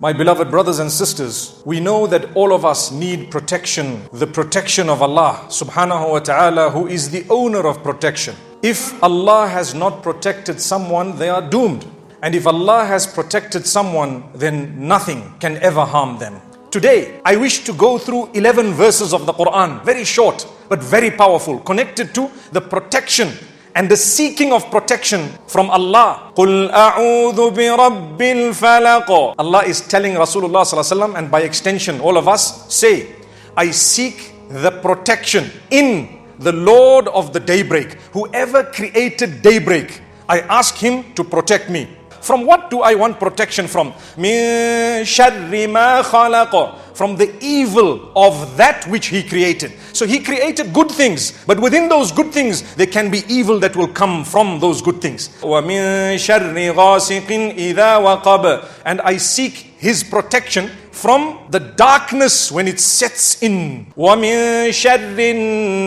My beloved brothers and sisters, we know that all of us need protection, the protection of Allah subhanahu wa ta'ala, who is the owner of protection. If Allah has not protected someone, they are doomed. And if Allah has protected someone, then nothing can ever harm them. Today, I wish to go through 11 verses of the Quran, very short but very powerful, connected to the protection and the seeking of protection from Allah. قُلْ أَعُوذُ بِرَبِّ الْفَلَقِ. Allah is telling Rasulullah ﷺ, and by extension all of us, say, I seek the protection in the Lord of the daybreak. Whoever created daybreak, I ask him to protect me. From what do I want protection from? مِن شَرِّ مَا خَلَقَ. From the evil of that which he created. So he created good things, but within those good things there can be evil that will come from those good things. وَمِن شَرِّ غَاسِقٍ إِذَا وَقَبَ. And I seek his protection from the darkness when it sets in. وَمِن شَرِّ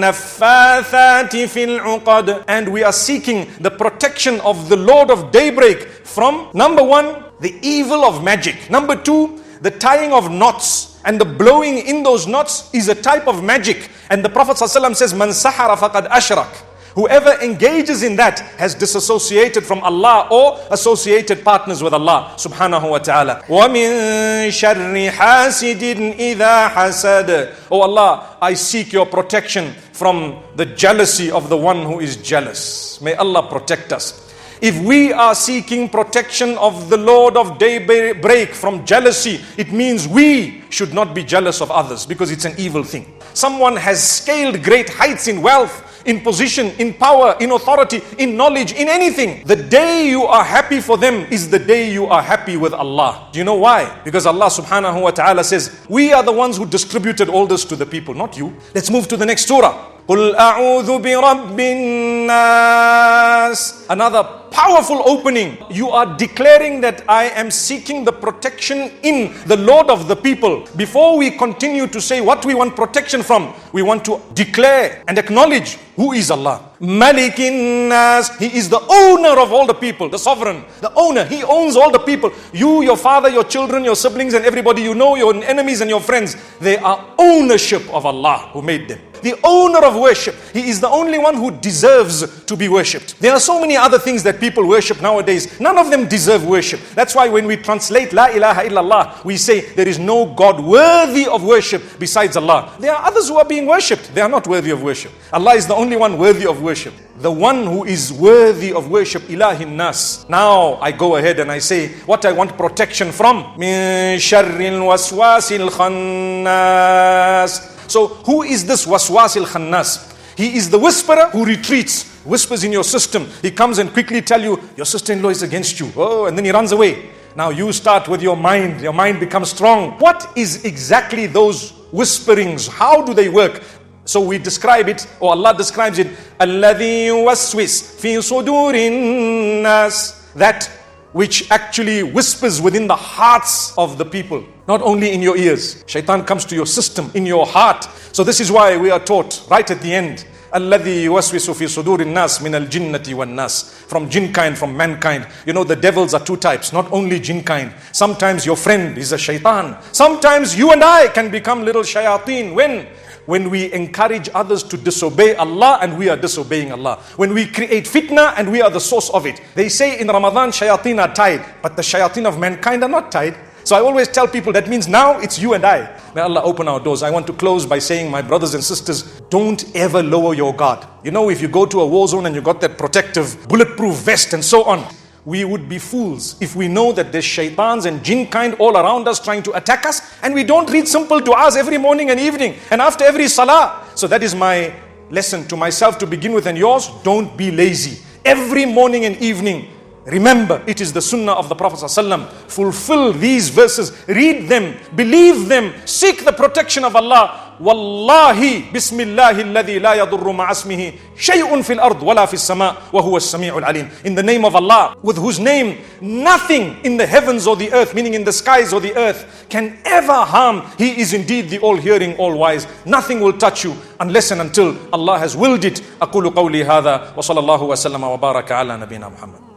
النَّفَّاثَاتِ فِي الْعُقَدِ. And we are seeking the protection of the Lord of daybreak from, number one, the evil of magic. Number two, the tying of knots. And the blowing in those knots is a type of magic. And the Prophet ﷺ says, Man sahara faqad ashrak. Whoever engages in that has disassociated from Allah or associated partners with Allah subhanahu wa ta'ala. وَمِن شَرِّ حَاسِدٍ إِذَا حَسَدَ. Oh Allah, I seek your protection from the jealousy of the one who is jealous. May Allah protect us. If we are seeking protection of the Lord of daybreak from jealousy, it means we should not be jealous of others, because it's an evil thing. Someone has scaled great heights in wealth, in position, in power, in authority, in knowledge, in anything. The day you are happy for them is the day you are happy with Allah. Do you know why? Because Allah subhanahu wa ta'ala says, we are the ones who distributed all this to the people, not you. Let's move to the next surah. قُلْ أَعُوذُ بِرَبِّ النَّاسِ. Another powerful opening. You are declaring that I am seeking the protection in the Lord of the people. Before we continue to say what we want protection from, we want to declare and acknowledge who is Allah. Malikin Nas. He is the owner of all the people, the sovereign, the owner. He owns all the people. You, your father, your children, your siblings, and everybody you know, your enemies and your friends, they are ownership of Allah who made them. The owner of worship. He is the only one who deserves to be worshipped. There are so many other things that people worship nowadays. None of them deserve worship. That's why when we translate La ilaha illallah, we say there is no God worthy of worship besides Allah. There are others who are being worshipped. They are not worthy of worship. Allah is the only one worthy of worship. The one who is worthy of worship, Ilahin Nas. Now I go ahead and I say what I want protection from. Min sharril waswasil khannas. So who is this waswasil khannas? He is the whisperer who retreats, whispers in your system. He comes and quickly tell you, your sister-in-law is against you. Oh, and then he runs away. Now you start with your mind. Your mind becomes strong. What is exactly those whisperings? How do they work? So we describe it, or Allah describes it, الَّذِي يُوَسْوِسْ فِي صُدُورِ النَّاسِ. That which actually whispers within the hearts of the people. Not only in your ears. Shaitan comes to your system, in your heart. So this is why we are taught right at the end, الَّذِي يُوَسْوِسُ فِي صُدُورِ النَّاسِ مِنَ الْجِنَّةِ وَالنَّاسِ. From jinn kind, from mankind. You know the devils are two types, not only jinn kind. Sometimes your friend is a shaitan. Sometimes you and I can become little shayateen. When we encourage others to disobey Allah and we are disobeying Allah. When we create fitna and we are the source of it. They say in Ramadan shayateen are tied, but the shayateen of mankind are not tied. So I always tell people that means now it's you and I. May Allah open our doors. I want to close by saying, my brothers and sisters, don't ever lower your guard. You know, if you go to a war zone and you got that protective bulletproof vest and so on, we would be fools if we know that there's shaitans and jinn kind all around us trying to attack us, and we don't read simple du'as every morning and evening and after every salah. So that is my lesson to myself to begin with, and yours. Don't be lazy. Every morning and evening, remember, it is the sunnah of the Prophet ﷺ. Fulfill these verses, read them, believe them, seek the protection of Allah. Wallahi, bismillahi alladhi la yadurru ma'asmihi shay'un fil ard wala fis sama' wa huwa as-sami'ul alim. In the name of Allah, with whose name nothing in the heavens or the earth, meaning in the skies or the earth, can ever harm. He is indeed the all-hearing, all-wise. Nothing will touch you unless and until Allah has willed it. Aqulu qawli hadha wa sallallahu wa sallama wa baraka ala nabina Muhammad.